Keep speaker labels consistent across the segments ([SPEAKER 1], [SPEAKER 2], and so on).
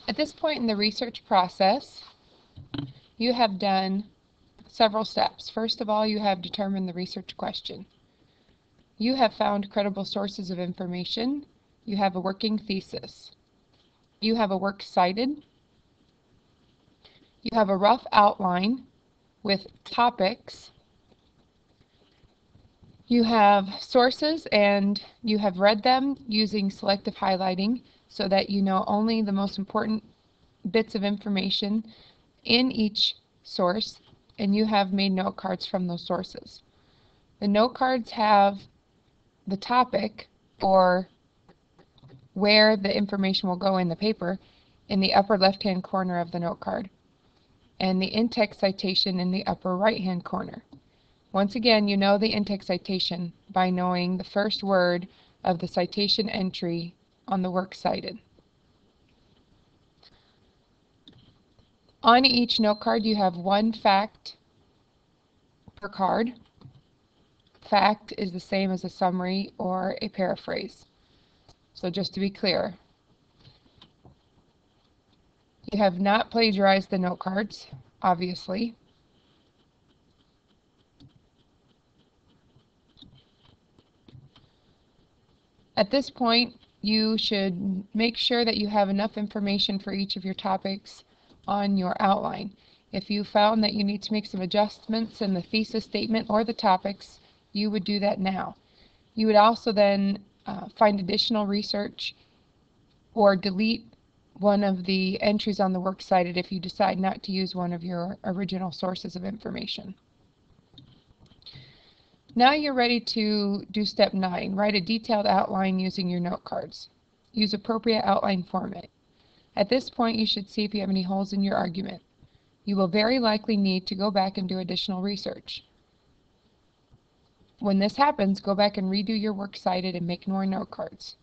[SPEAKER 1] At this point in the research process, you have done several steps. First of all, you have determined the research question. You have found credible sources of information. You have a working thesis. You have a works cited. You have a rough outline with topics. You have sources and you have read them using selective highlighting so that you know only the most important bits of information in each source, and you have made note cards from those sources. The note cards have the topic or where the information will go in the paper in the upper left-hand corner of the note card, and the in-text citation in the upper right-hand corner. Once again, you know the in-text citation by knowing the first word of the citation entry on the works cited. On each note card, you have one fact per card. Fact is the same as a summary or a paraphrase. So just to be clear, you have not plagiarized the note cards, obviously. At this point, you should make sure that you have enough information for each of your topics on your outline. If you found that you need to make some adjustments in the thesis statement or the topics, you would do that now. You would also then find additional research or delete one of the entries on the works cited if you decide not to use one of your original sources of information. Now you're ready to do step 9. Write a detailed outline using your note cards. Use appropriate outline format. At this point, you should see if you have any holes in your argument. You will very likely need to go back and do additional research. When this happens, go back and redo your works cited and make more note cards.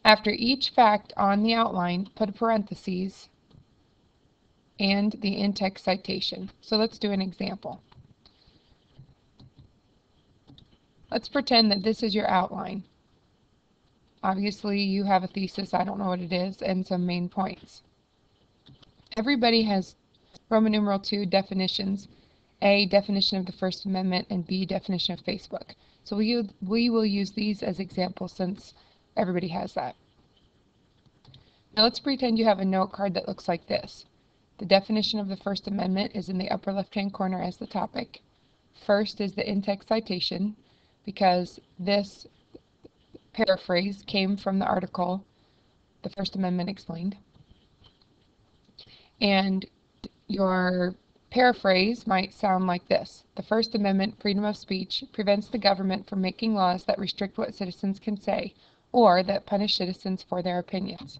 [SPEAKER 1] After each fact on the outline, put a parentheses and the in-text citation. So let's do an example. Let's pretend that this is your outline. Obviously, you have a thesis, I don't know what it is, and some main points. Everybody has Roman numeral 2 definitions, A, definition of the First Amendment, and B, definition of Facebook. So we will use these as examples since everybody has that. Now let's pretend you have a note card that looks like this. The definition of the First Amendment is in the upper left-hand corner as the topic. First is the in-text citation, because this paraphrase came from the article, The First Amendment Explained. And your paraphrase might sound like this. The First Amendment, freedom of speech, prevents the government from making laws that restrict what citizens can say or that punish citizens for their opinions.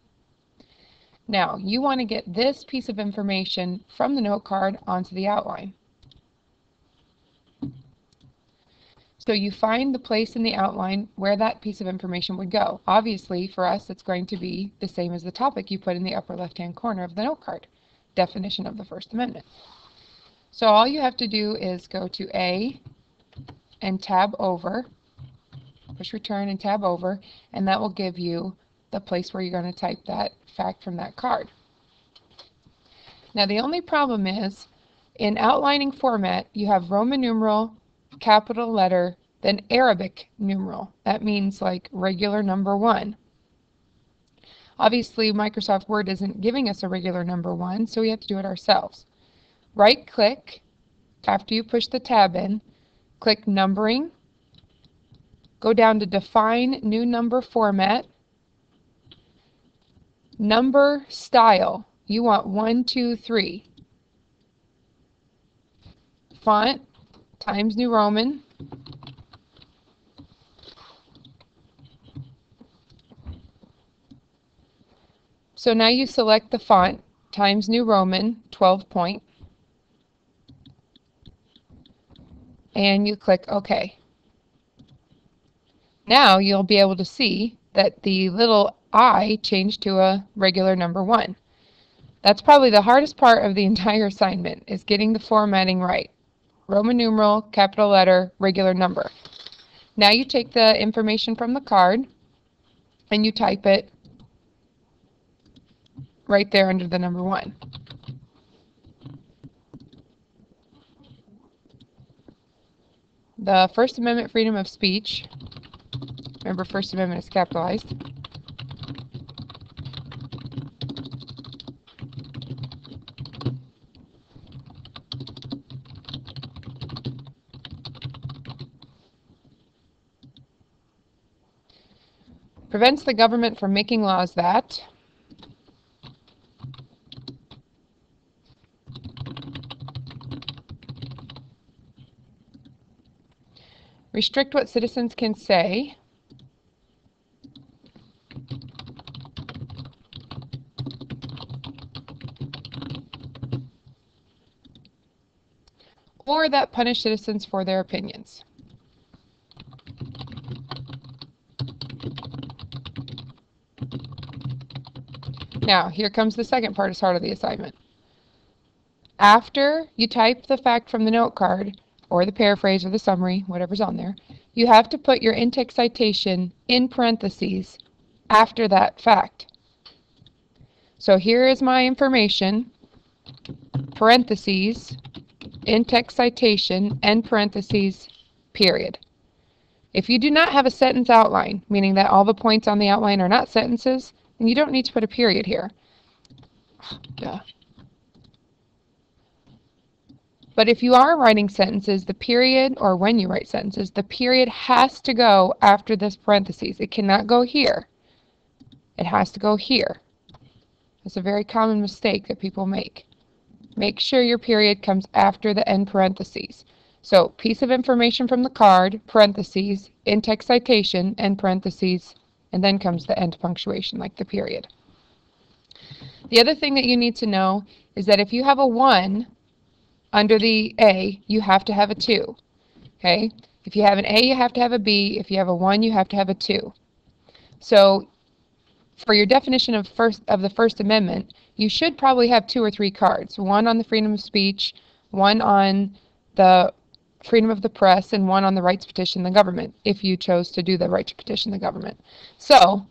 [SPEAKER 1] Now, you want to get this piece of information from the note card onto the outline. So you find the place in the outline where that piece of information would go. Obviously, for us, it's going to be the same as the topic you put in the upper left-hand corner of the note card, definition of the First Amendment. So all you have to do is go to A and tab over, push return and tab over, and that will give you the place where you're going to type that fact from that card. Now the only problem is, in outlining format, you have Roman numeral, capital letter, then Arabic numeral. That means like regular number 1. Obviously, Microsoft Word isn't giving us a regular number 1, so we have to do it ourselves. Right-click after you push the tab in, click Numbering, go down to Define New Number Format, Number Style. You want 1, 2, 3. Font, Times New Roman. So now you select the font, Times New Roman, 12 point, and you click OK. Now you'll be able to see that the little I changed to a regular number 1. That's probably the hardest part of the entire assignment, is getting the formatting right. Roman numeral, capital letter, regular number. Now you take the information from the card and you type it right there under the number 1. The First Amendment freedom of speech, remember First Amendment is capitalized, prevents the government from making laws that restrict what citizens can say or that punish citizens for their opinions. Now, here comes the second part of the assignment. After you type the fact from the note card, or the paraphrase or the summary, whatever's on there, you have to put your in-text citation in parentheses after that fact. So here is my information, parentheses, in-text citation, end parentheses, period. If you do not have a sentence outline, meaning that all the points on the outline are not sentences, then you don't need to put a period here. Duh. But if you are writing sentences, the period, or when you write sentences, the period has to go after this parentheses. It cannot go here. It has to go here. It's a very common mistake that people make. Make sure your period comes after the end parentheses. So, piece of information from the card, parentheses, in-text citation, end parentheses, and then comes the end punctuation, like the period. The other thing that you need to know is that if you have a 1 under the A, you have to have a 2. Okay? If you have an A, you have to have a B. If you have a 1, you have to have a 2. So, for your definition of the First Amendment, you should probably have 2 or 3 cards. 1 on the freedom of speech, 1 on the freedom of the press, and 1 on the right to petition the government, if you chose to do the right to petition the government. So,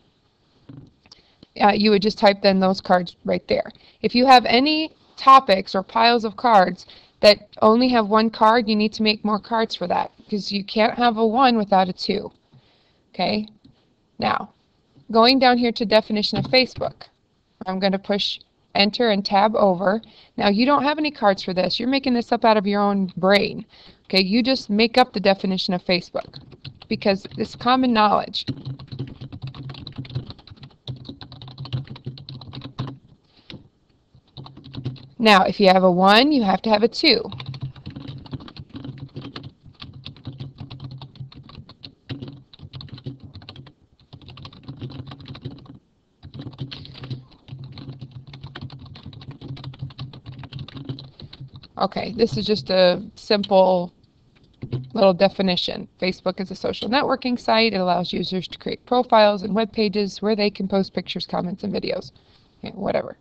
[SPEAKER 1] you would just type then those cards right there. If you have any topics or piles of cards that only have 1 card, you need to make more cards for that, because you can't have a 1 without a 2. Okay? Now, going down here to definition of Facebook, I'm going to push enter and tab over. Now, you don't have any cards for this. You're making this up out of your own brain. Okay? You just make up the definition of Facebook, because it's common knowledge. Now, if you have a 1, you have to have a 2. Okay, this is just a simple little definition. Facebook is a social networking site. It allows users to create profiles and web pages where they can post pictures, comments, and videos. Okay, whatever.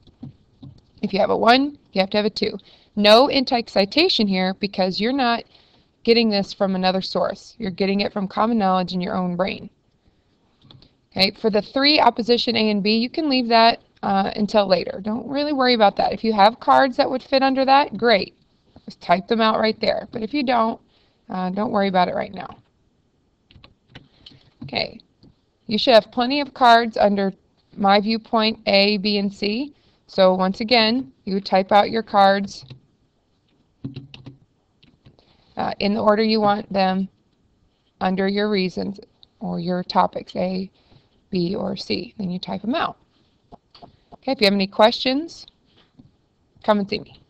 [SPEAKER 1] If you have a 1, you have to have a 2. No in-text citation here, because you're not getting this from another source. You're getting it from common knowledge in your own brain. Okay, for the 3 opposition A and B, you can leave that until later. Don't really worry about that. If you have cards that would fit under that, great. Just type them out right there. But if you don't worry about it right now. Okay, you should have plenty of cards under My Viewpoint A, B, and C. So once again, you would type out your cards in the order you want them under your reasons or your topics, A, B, or C. Then you type them out. Okay, if you have any questions, come and see me.